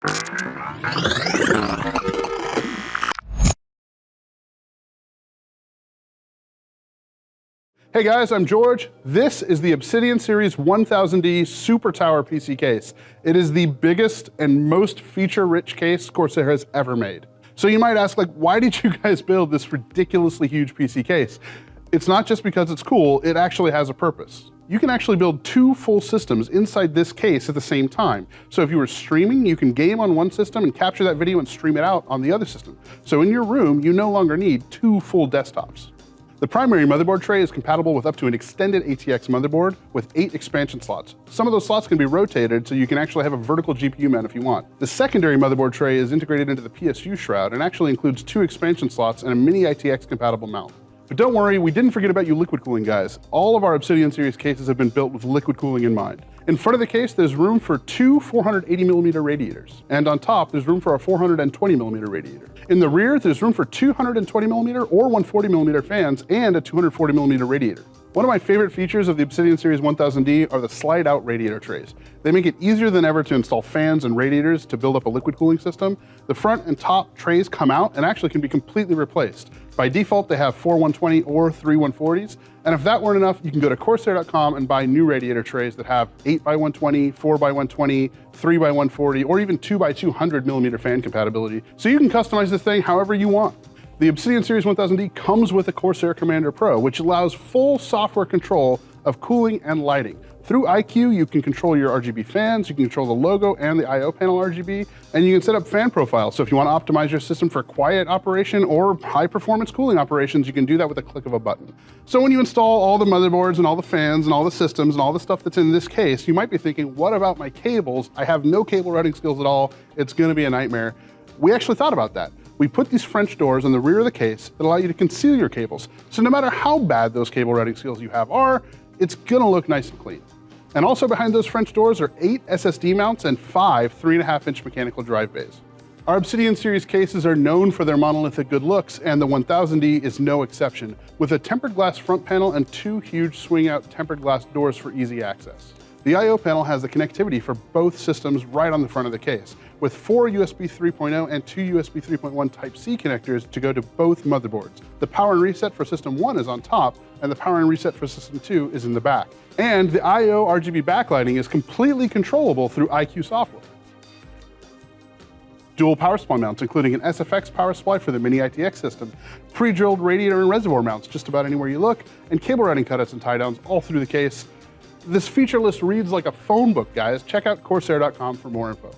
Hey guys, I'm George. This is the Obsidian Series 1000D Super Tower PC case. It is the biggest and most feature-rich case Corsair has ever made. So you might ask, like, why did you guys build this ridiculously huge PC case? It's not just because it's cool, it actually has a purpose. You can actually build 2 full systems inside this case at the same time. So if you were streaming, you can game on one system and capture that video and stream it out on the other system. So in your room, you no longer need 2 full desktops. The primary motherboard tray is compatible with up to an extended ATX motherboard with 8 expansion slots. Some of those slots can be rotated so you can actually have a vertical GPU mount if you want. The secondary motherboard tray is integrated into the PSU shroud and actually includes 2 expansion slots and a mini ITX compatible mount. But don't worry, we didn't forget about you liquid cooling guys. All of our Obsidian series cases have been built with liquid cooling in mind. In front of the case, there's room for 2 480mm radiators. And on top, there's room for a 420mm radiator. In the rear, there's room for 220mm or 140mm fans and a 240mm radiator. One of my favorite features of the Obsidian Series 1000D are the slide-out radiator trays. They make it easier than ever to install fans and radiators to build up a liquid cooling system. The front and top trays come out and actually can be completely replaced. By default, they have 4 120 or 3 140s. And if that weren't enough, you can go to Corsair.com and buy new radiator trays that have 8x120, 4x120, 3x140, or even 2x200mm fan compatibility. So you can customize this thing however you want. The Obsidian Series 1000D comes with a Corsair Commander Pro, which allows full software control of cooling and lighting. Through iCUE, you can control your RGB fans, you can control the logo and the I/O panel RGB, and you can set up fan profiles. So if you want to optimize your system for quiet operation or high performance cooling operations, you can do that with a click of a button. So when you install all the motherboards and all the fans and all the systems and all the stuff that's in this case, you might be thinking, what about my cables? I have no cable routing skills at all. It's going to be a nightmare. We actually thought about that. We put these French doors on the rear of the case that allow you to conceal your cables. So no matter how bad those cable routing skills you have are, it's gonna look nice and clean. And also behind those French doors are 8 SSD mounts and 5 3.5-inch mechanical drive bays. Our Obsidian series cases are known for their monolithic good looks, and the 1000D is no exception, with a tempered glass front panel and 2 huge swing-out tempered glass doors for easy access. The I/O panel has the connectivity for both systems right on the front of the case, with 4 USB 3.0 and 2 USB 3.1 Type-C connectors to go to both motherboards. The power and reset for System 1 is on top, and the power and reset for System 2 is in the back. And the I/O RGB backlighting is completely controllable through iCUE software. Dual power supply mounts, including an SFX power supply for the mini ITX system, pre-drilled radiator and reservoir mounts just about anywhere you look, and cable routing cutouts and tie-downs all through the case. This feature list reads like a phone book, guys. Check out Corsair.com for more info.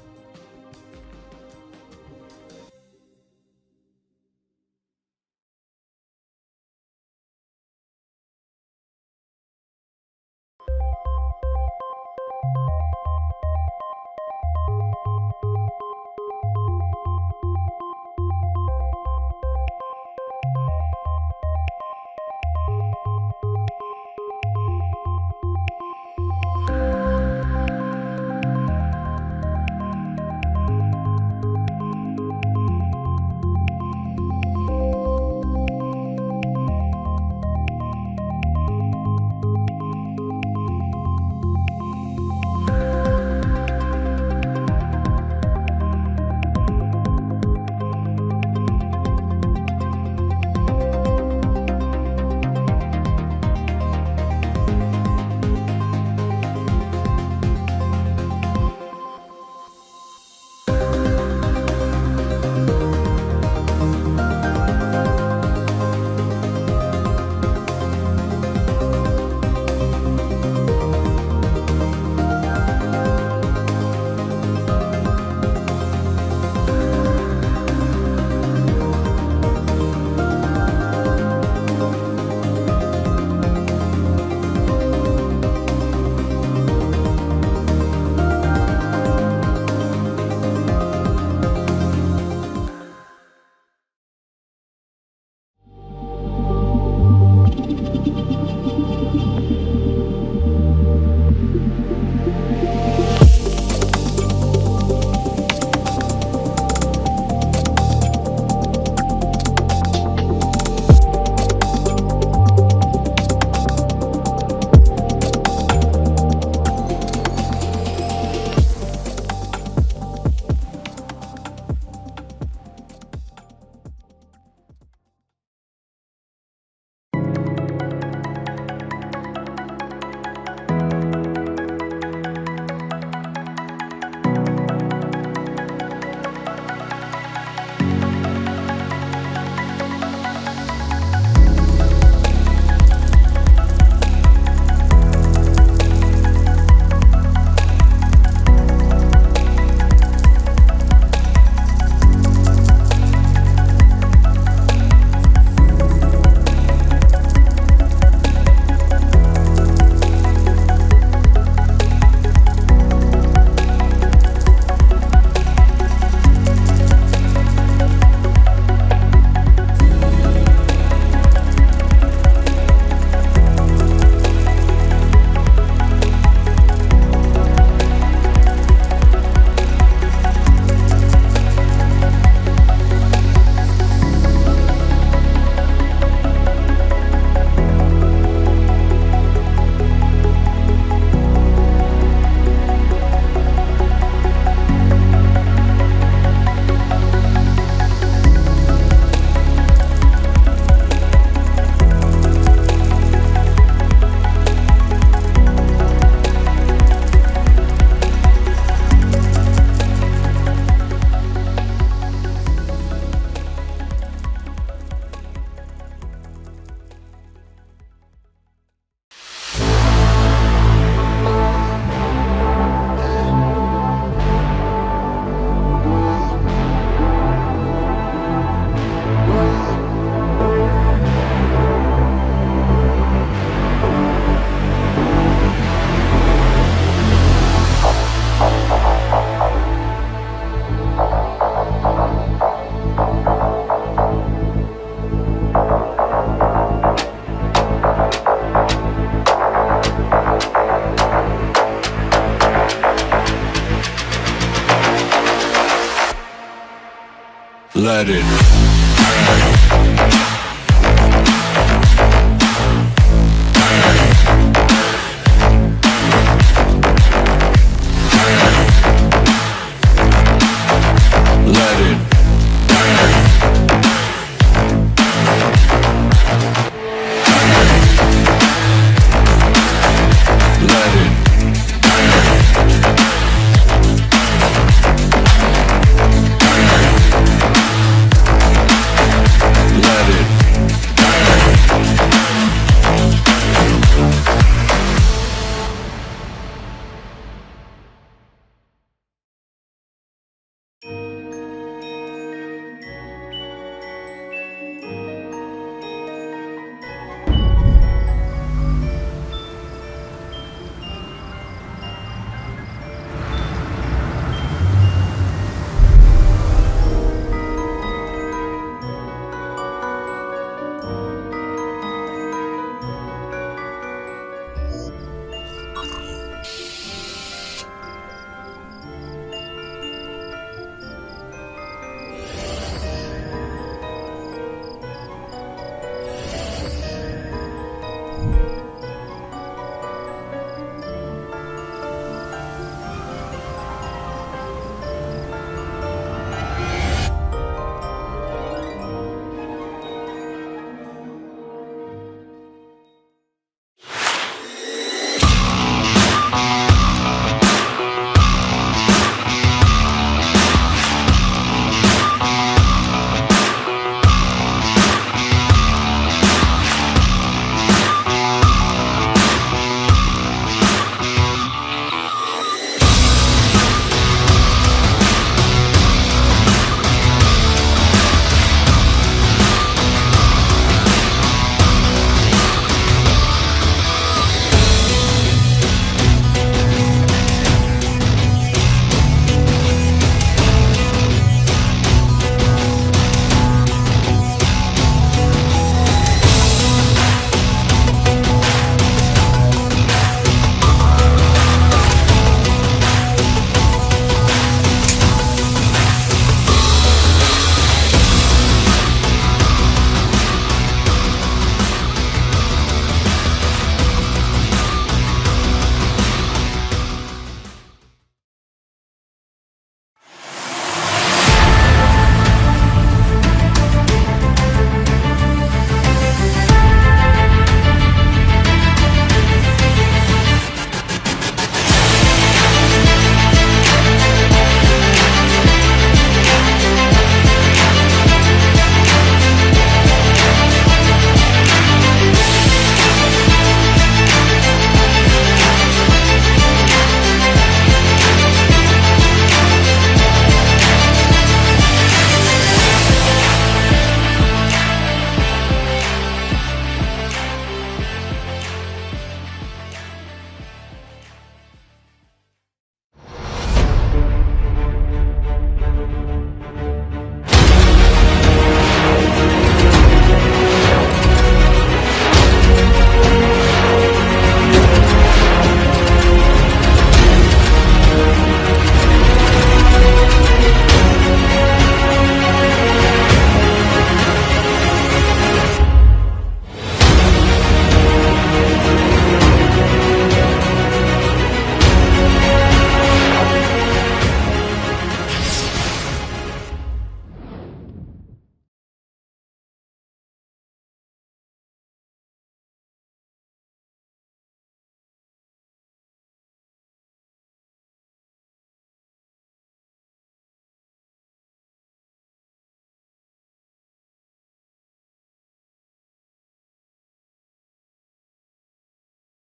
let it bang.